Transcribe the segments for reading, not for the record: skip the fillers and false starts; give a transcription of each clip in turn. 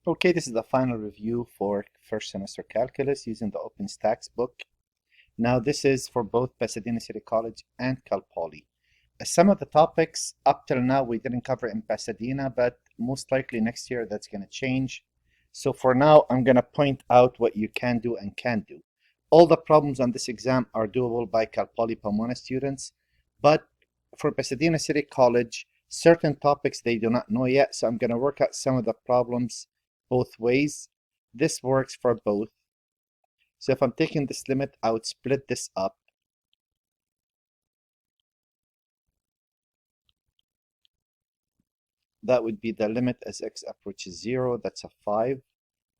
Okay, this is the final review for first semester calculus using the OpenStax book. Now this is for both Pasadena City College and Cal Poly. Some of the topics up till now we didn't cover in Pasadena, but most likely next year that's going to change. So for now, I'm going to point out what you can do and can't do. All the problems on this exam are doable by Cal Poly Pomona students, but for Pasadena City College, certain topics they do not know yet, so I'm going to work out some of the problems both ways. This works for both. So if I'm taking this limit, I would split this up. That would be the limit as x approaches 0, that's a 5,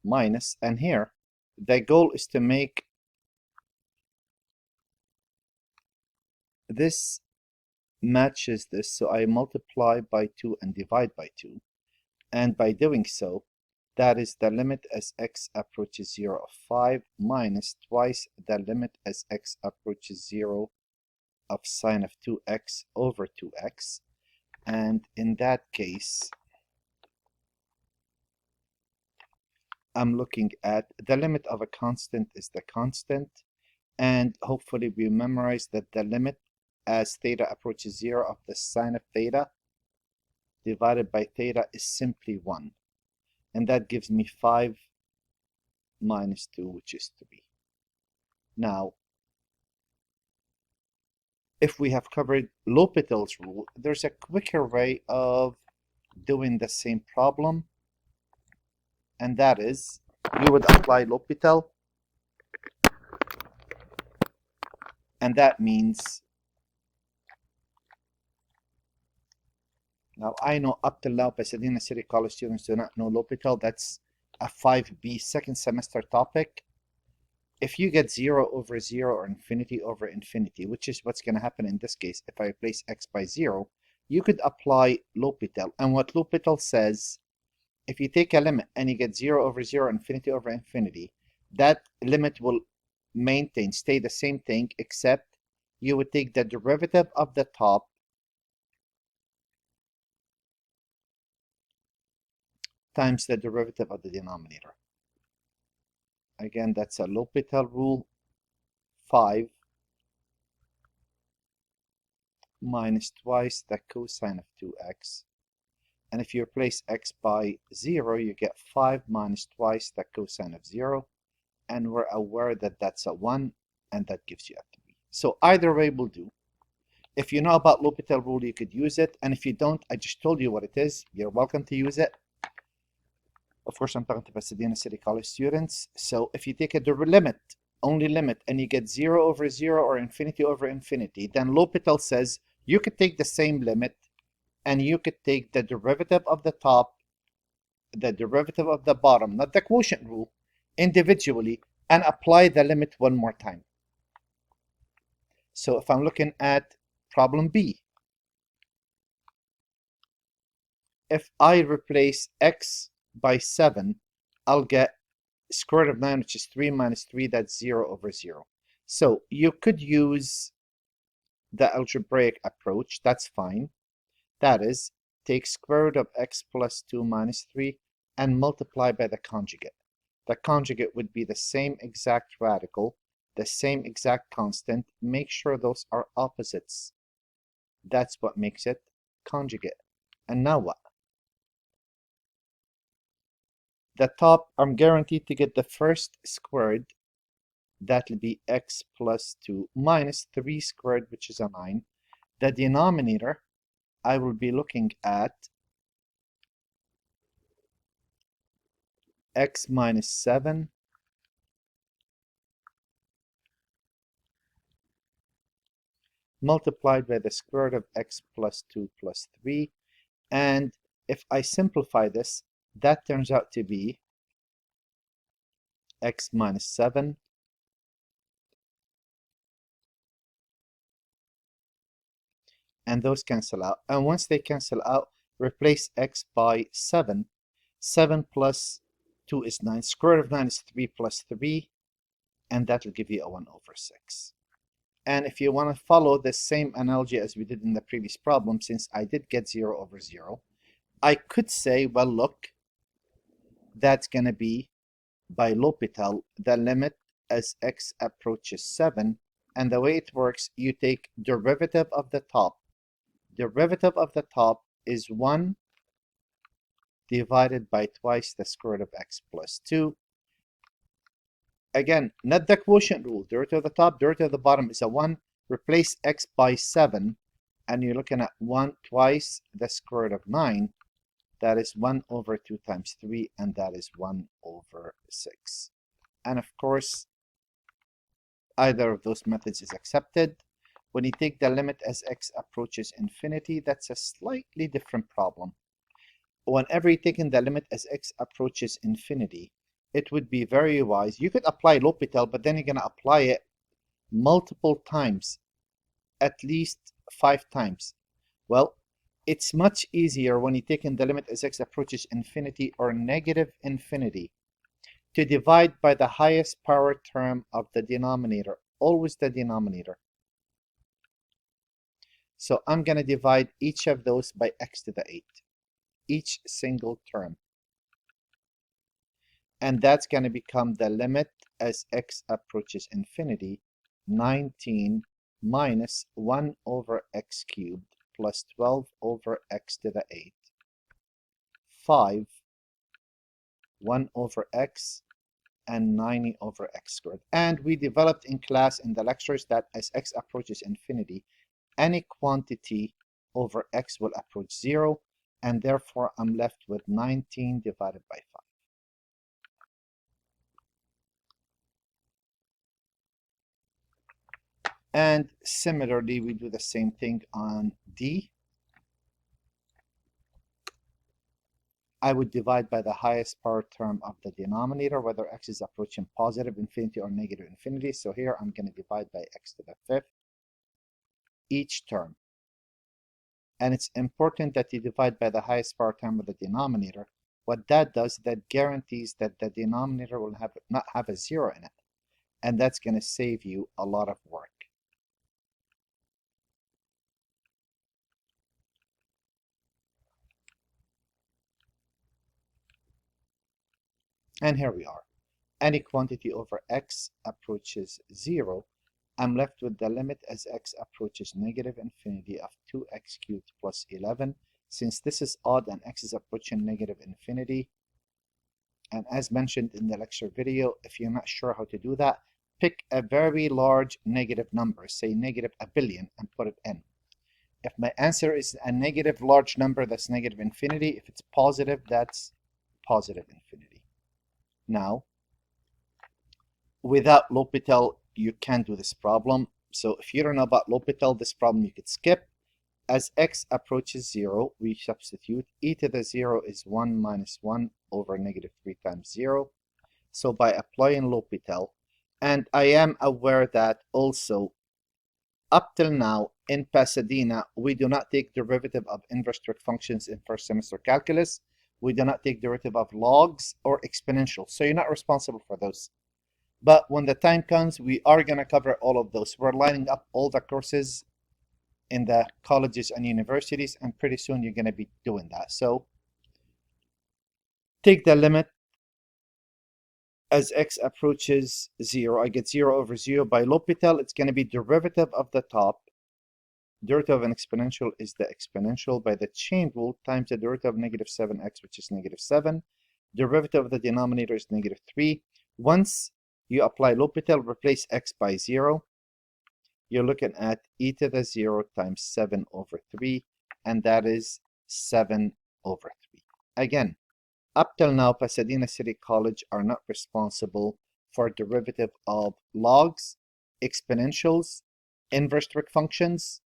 minus, and here, the goal is to make this matches this, so I multiply by 2 and divide by 2. And by doing so, that is the limit as x approaches 0 of 5 minus twice the limit as x approaches 0 of sine of 2x over 2x. And in that case, I'm looking at the limit of a constant is the constant. And hopefully we memorize that the limit as theta approaches 0 of the sine of theta divided by theta is simply 1. And that gives me 5 minus 2, which is 3. Now, if we have covered L'Hopital's rule, there's a quicker way of doing the same problem, and that is you would apply L'Hopital, and that means, now I know up till now Pasadena City College students do not know L'Hopital. That's a 5B second semester topic. If you get 0 over 0 or infinity over infinity, which is what's going to happen in this case, if I replace x by 0, you could apply L'Hopital. And what L'Hopital says, if you take a limit and you get 0 over 0, infinity over infinity, that limit will stay the same thing, except you would take the derivative of the top times the derivative of the denominator. Again, that's a L'Hopital rule. 5 minus twice the cosine of 2x. And if you replace x by 0, you get 5 minus twice the cosine of 0. And we're aware that that's a 1, and that gives you a 3. So either way will do. If you know about L'Hopital rule, you could use it. And if you don't, I just told you what it is. You're welcome to use it. Of course, I'm talking to Pasadena City College students. So if you take a limit, only limit, and you get 0 over 0 or infinity over infinity, then L'Hopital says you could take the same limit and you could take the derivative of the top, the derivative of the bottom, not the quotient rule, individually, and apply the limit one more time. So if I'm looking at problem B, if I replace x by 7, I'll get square root of 9, which is 3 minus 3, that's 0 over 0. So you could use the algebraic approach, that's fine. That is, take square root of x plus 2 minus 3 and multiply by the conjugate. The conjugate would be the same exact radical, the same exact constant. Make sure those are opposites. That's what makes it conjugate. And now what? The top, I'm guaranteed to get the first squared. That'll be x plus 2 minus 3 squared, which is a 9. The denominator, I will be looking at x minus 7 multiplied by the square root of x plus 2 plus 3. And if I simplify this, that turns out to be x minus 7 and those cancel out. And once they cancel out, replace x by 7. 7 plus 2 is 9. Square root of 9 is 3 plus 3. And that will give you a 1 over 6. And if you want to follow the same analogy as we did in the previous problem, since I did get 0 over 0, I could say, well, look, that's going to be, by L'Hopital, the limit as x approaches 7. And the way it works, you take derivative of the top. Derivative of the top is 1 divided by twice the square root of x plus 2. Again, not the quotient rule. Derivative of the top, derivative of the bottom is a 1. Replace x by 7, and you're looking at 1 twice the square root of 9. That is 1 over 2 times 3, and that is 1 over 6. And of course, either of those methods is accepted. When you take the limit as x approaches infinity, that's a slightly different problem. Whenever you're taking the limit as x approaches infinity, it would be very wise. You could apply L'Hopital, but then you're going to apply it multiple times, at least 5 times. Well, it's much easier when you take in the limit as x approaches infinity or negative infinity to divide by the highest power term of the denominator, always the denominator. So I'm going to divide each of those by x to the 8, each single term. And that's going to become the limit as x approaches infinity, 19 minus 1 over x cubed plus 12 over x to the 8, 5, 1 over x, and 90 over x squared. And we developed in class in the lectures that as x approaches infinity, any quantity over x will approach 0, and therefore I'm left with 19 divided by 5. And similarly, we do the same thing on D. I would divide by the highest power term of the denominator, whether x is approaching positive infinity or negative infinity. So here I'm going to divide by x to the 5th, each term. And it's important that you divide by the highest power term of the denominator. What that does, that guarantees that the denominator will not have a 0 in it. And that's going to save you a lot of work. And here we are. Any quantity over x approaches 0, I'm left with the limit as x approaches negative infinity of 2x cubed plus 11. Since this is odd and x is approaching negative infinity, and as mentioned in the lecture video, if you're not sure how to do that, pick a very large negative number, say negative a billion, and put it in. If my answer is a negative large number, that's negative infinity. If it's positive, that's positive infinity. Now, without L'Hopital, you can't do this problem. So if you don't know about L'Hopital, this problem you could skip. As x approaches 0, we substitute. E to the 0 is 1 minus 1 over negative 3 times 0. So by applying L'Hopital, and I am aware that also up till now in Pasadena, we do not take derivative of inverse direct functions in first semester calculus. We do not take derivative of logs or exponentials. So you're not responsible for those. But when the time comes, we are going to cover all of those. We're lining up all the courses in the colleges and universities, and pretty soon you're going to be doing that. So take the limit as x approaches 0. I get 0 over 0. By L'Hopital, it's going to be derivative of the top. Derivative of an exponential is the exponential by the chain rule times the derivative of negative 7x, which is negative 7. Derivative of the denominator is negative 3. Once you apply L'Hopital, replace x by 0. You're looking at e to the 0 times 7 over 3, and that is 7 over 3. Again, up till now, Pasadena City College are not responsible for derivative of logs, exponentials, inverse direct functions,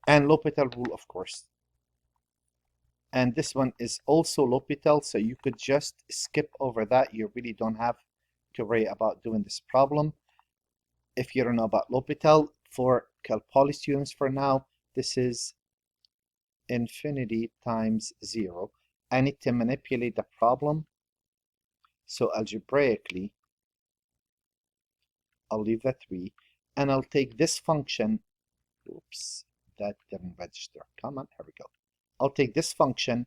and L'Hopital rule, of course. And this one is also L'Hopital, so you could just skip over that. You really don't have to worry about doing this problem. If you don't know about L'Hopital, for Cal Poly students for now, this is infinity times 0. I need to manipulate the problem. So algebraically, I'll leave the 3, and I'll take this function. Oops, that didn't register. Come on, here we go. I'll take this function,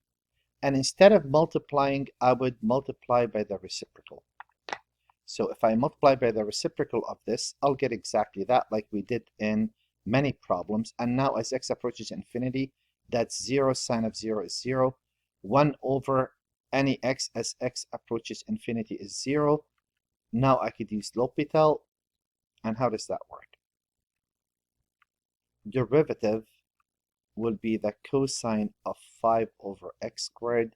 And instead of multiplying, I would multiply by the reciprocal. So if I multiply by the reciprocal of this, I'll get exactly that, like we did in many problems. And now as x approaches infinity, that's 0, sine of 0 is 0. 1 over any x as x approaches infinity is 0. Now I could use L'Hopital. And how does that work? Derivative will be the cosine of 5 over x squared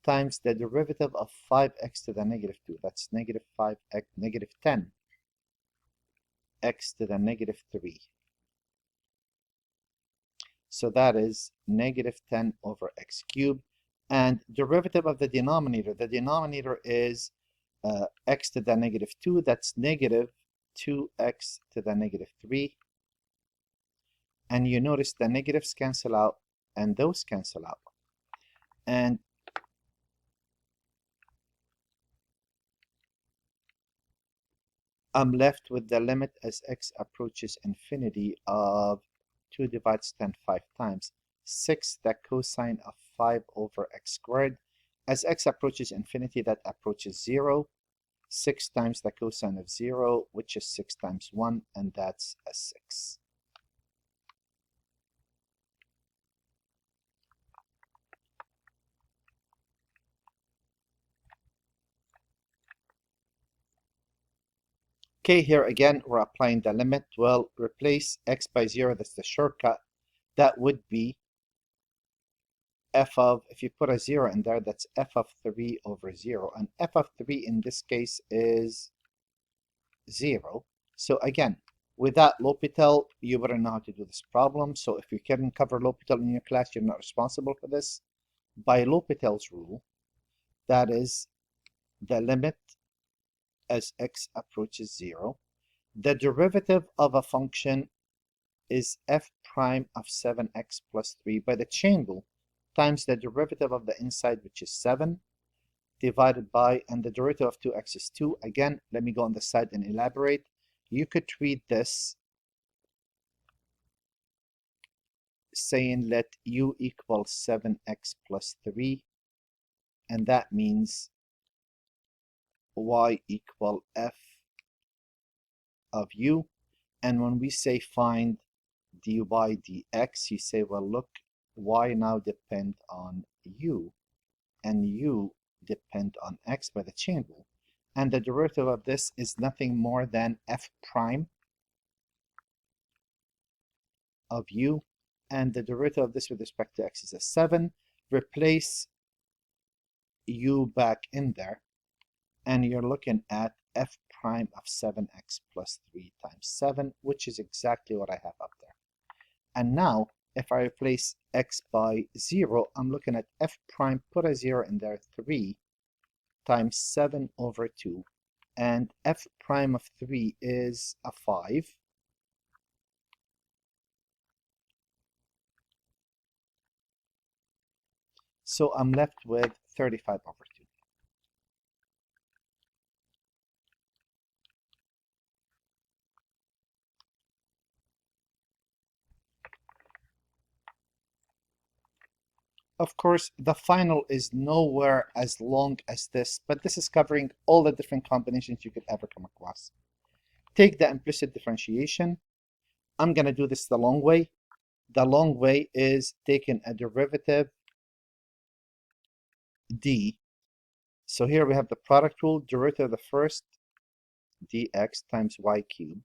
times the derivative of 5x to the negative 2. That's negative 5x, negative 10 x to the negative 3. So that is negative 10 over x cubed. And derivative of the denominator is x to the negative 2. That's negative 2x to the negative 3. And you notice the negatives cancel out and those cancel out. And I'm left with the limit as x approaches infinity of 2 divides 10 5 times. 6, the cosine of 5 over x squared. As x approaches infinity, that approaches 0. 6 times the cosine of 0, which is 6 times 1, and that's a 6. Okay, here again, we're applying the limit. Well, replace x by 0, that's the shortcut. That would be f of, if you put a 0 in there, that's f of 3 over 0. And f of 3 in this case is 0. So again, without L'Hopital, you wouldn't know how to do this problem. So if you couldn't cover L'Hopital in your class, you're not responsible for this. By L'Hopital's rule, that is the limit as x approaches 0. The derivative of a function is f prime of 7x plus 3 by the chain rule times the derivative of the inside, which is 7, divided by, and the derivative of 2x is 2. Again, let me go on the side and elaborate. You could treat this saying let u equal 7x plus 3, and that means y equal f of u. And when we say find dy dx, you say, well, look, y now depend on u, and u depend on x by the chain rule. And the derivative of this is nothing more than f prime of u, and the derivative of this with respect to x is a 7. Replace u back in there, and you're looking at f prime of 7x plus 3 times 7, which is exactly what I have up there. And now, if I replace x by 0, I'm looking at f prime, put a 0 in there, 3 times 7 over 2. And f prime of 3 is a 5. So I'm left with 35 over 2. Of course, the final is nowhere as long as this, but this is covering all the different combinations you could ever come across. Take the implicit differentiation. I'm going to do this the long way. The long way is taking a derivative d. So here we have the product rule, derivative of the first dx times y cubed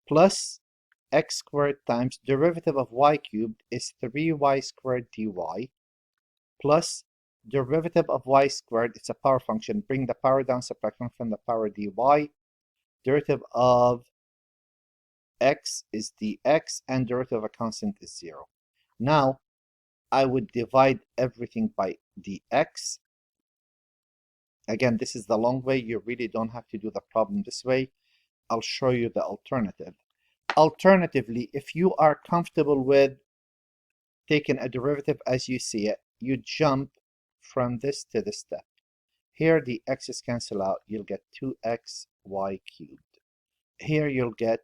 plus x squared times derivative of y cubed is 3y squared dy plus derivative of y squared, it's a power function, bring the power down, subtract 1 from the power dy, derivative of x is dx, and derivative of a constant is 0. Now, I would divide everything by dx. Again, this is the long way. You really don't have to do the problem this way. I'll show you the alternative. Alternatively, if you are comfortable with taking a derivative as you see it, you jump from this to this step. Here the x's cancel out, you'll get 2xy cubed. Here you'll get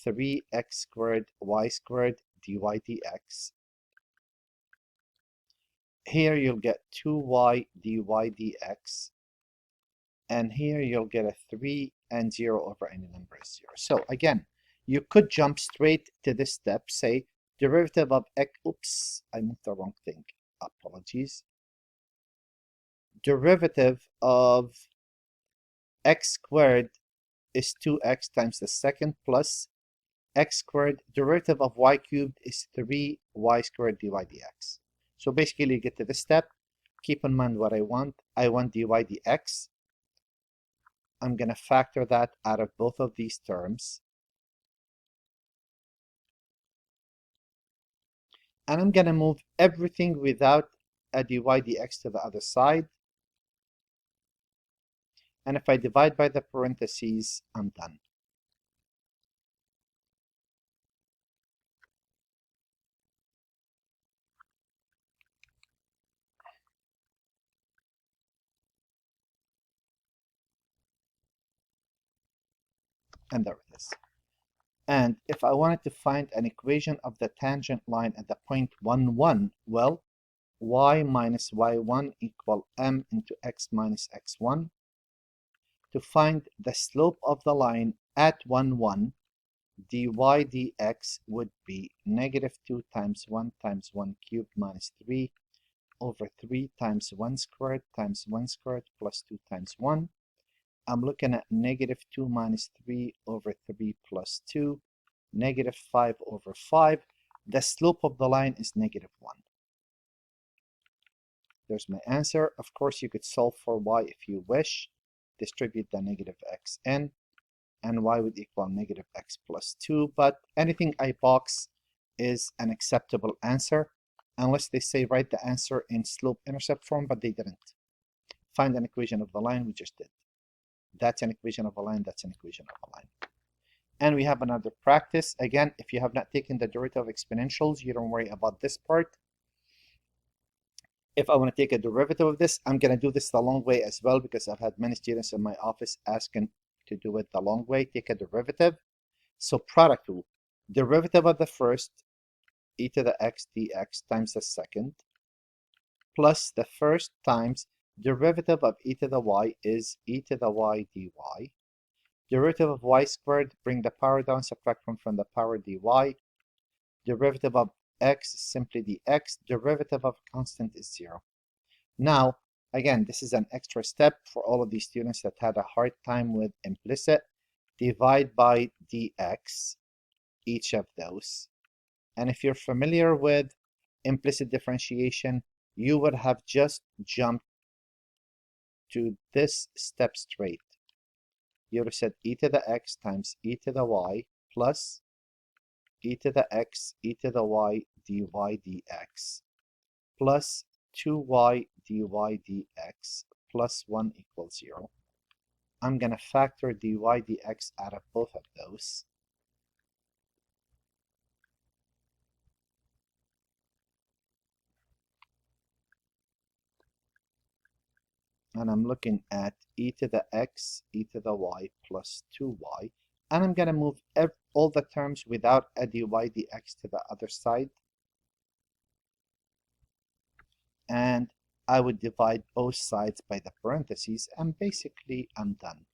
3x squared y squared dy dx. Here you'll get 2y dy dx. And here you'll get a 3 and 0 over any number is 0. So again, you could jump straight to this step, say derivative of x, oops, I moved the wrong thing, apologies. Derivative of x squared is 2x times the second plus x squared. Derivative of y cubed is 3y squared dy dx. So basically you get to this step. Keep in mind what I want. I want dy dx. I'm going to factor that out of both of these terms. And I'm going to move everything without a dy dx to the other side. And if I divide by the parentheses, I'm done. And there it is. And if I wanted to find an equation of the tangent line at the point 1, 1, well, y minus y1 equal m into x minus x1. To find the slope of the line at 1, 1, dy dx would be negative 2 times 1 times 1 cubed minus 3 over 3 times 1 squared times 1 squared plus 2 times 1. I'm looking at negative 2 minus 3 over 3 plus 2, negative 5 over 5. The slope of the line is negative 1. There's my answer. Of course, you could solve for y if you wish. Distribute the negative x in, and y would equal negative x plus 2. But anything I box is an acceptable answer, unless they say write the answer in slope-intercept form, but they didn't. Find an equation of the line, we just did. That's an equation of a line, that's an equation of a line. And we have another practice. Again, if you have not taken the derivative of exponentials, you don't worry about this part. If I want to take a derivative of this, I'm going to do this the long way as well, because I've had many students in my office asking to do it the long way. Take a derivative. So product rule. Derivative of the first, e to the x dx times the second, plus the first times derivative of e to the y is e to the y dy. Derivative of y squared, bring the power down, subtract 1 from the power dy. Derivative of x is simply dx. Derivative of constant is 0. Now, again, this is an extra step for all of these students that had a hard time with implicit. Divide by dx, each of those. And if you're familiar with implicit differentiation, you would have just jumped to this step straight. You would have said e to the x times e to the y plus e to the x, e to the y, dy dx plus 2y dy dx plus 1 equals 0. I'm going to factor dy dx out of both of those. And I'm looking at e to the x, e to the y plus 2y. And I'm going to move all the terms without a dy dx to the other side. And I would divide both sides by the parentheses, and basically I'm done.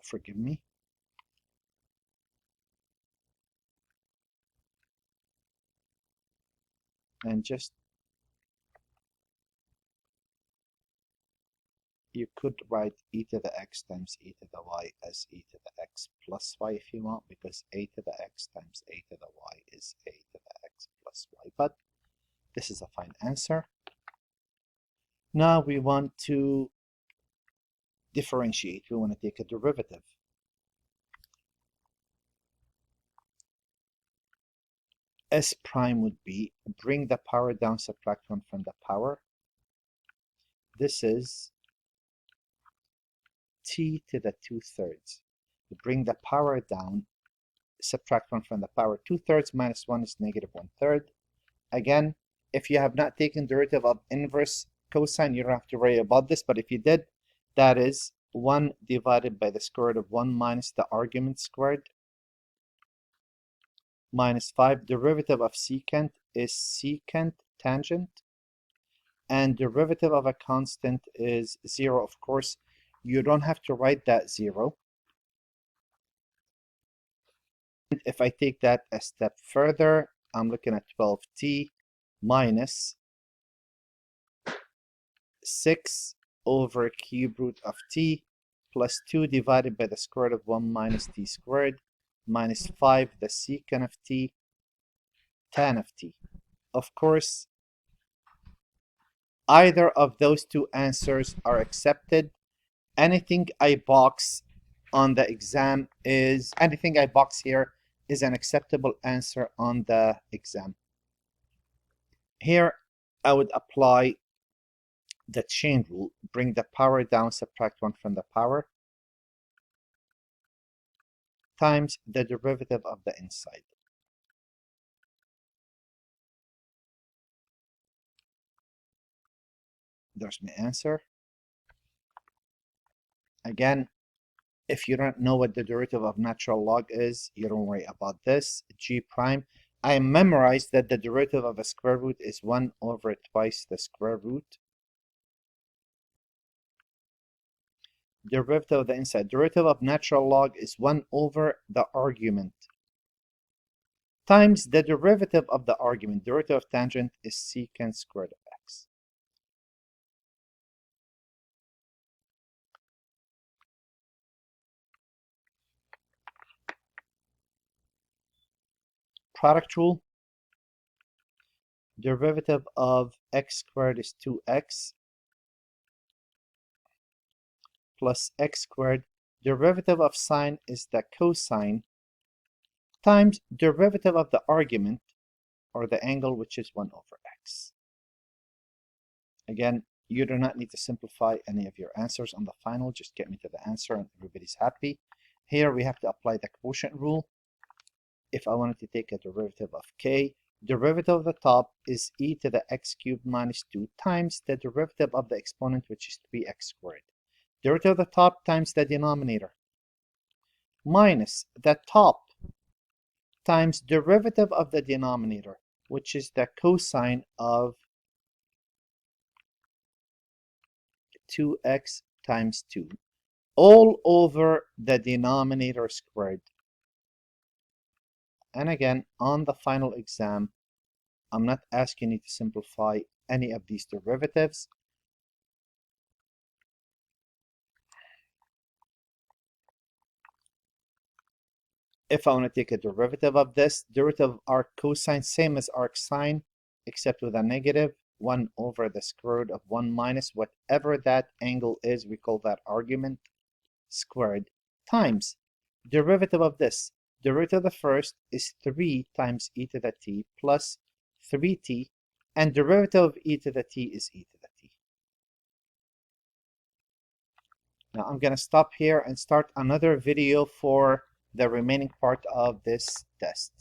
Forgive me. And just, you could write e to the x times e to the y as e to the x plus y if you want, because a to the x times a to the y is a to the x plus y. But this is a fine answer. Now we want to differentiate. We want to take a derivative. S prime would be, bring the power down, subtract 1 from the power. This is t to the 2/3. Bring the power down, subtract 1 from the power. 2/3 minus 1 is negative 1/3. Again, if you have not taken derivative of inverse cosine, you don't have to worry about this, but if you did, that is 1 divided by the square root of 1 minus the argument squared. minus 5. Derivative of secant is secant tangent. And derivative of a constant is 0. Of course, you don't have to write that 0. If I take that a step further, I'm looking at 12t minus 6 over cube root of t plus 2 divided by the square root of 1 minus t squared minus 5 the secant of t tan of t. Of course, either of those two answers are accepted. Anything I box on the exam is, anything I box here is an acceptable answer on the exam. Here, I would apply the chain rule. Bring the power down, subtract 1 from the power, times the derivative of the inside. There's my answer. Again, if you don't know what the derivative of natural log is, you don't worry about this. G prime. I memorized that the derivative of a square root is 1 over twice the square root. Derivative of the inside. Derivative of natural log is 1 over the argument times the derivative of the argument. Derivative of tangent is secant squared of x. Product rule. Derivative of x squared is 2x plus x squared. Derivative of sine is the cosine times derivative of the argument or the angle, which is 1 over x. Again, you do not need to simplify any of your answers on the final. Just get me to the answer and everybody's happy. Here we have to apply the quotient rule. If I wanted to take a derivative of k, derivative of the top is e to the x cubed minus 2 times the derivative of the exponent, which is 3x squared. Derivative of the top times the denominator minus the top times derivative of the denominator, which is the cosine of 2x times 2, all over the denominator squared. And again, on the final exam, I'm not asking you to simplify any of these derivatives. If I want to take a derivative of this, derivative of arc cosine, same as arc sine, except with a negative, 1 over the square root of 1 minus whatever that angle is, we call that argument, squared, times derivative of this. Derivative of the first is 3 times e to the t plus 3t, and derivative of e to the t is e to the t. Now I'm going to stop here and start another video for the remaining part of this test.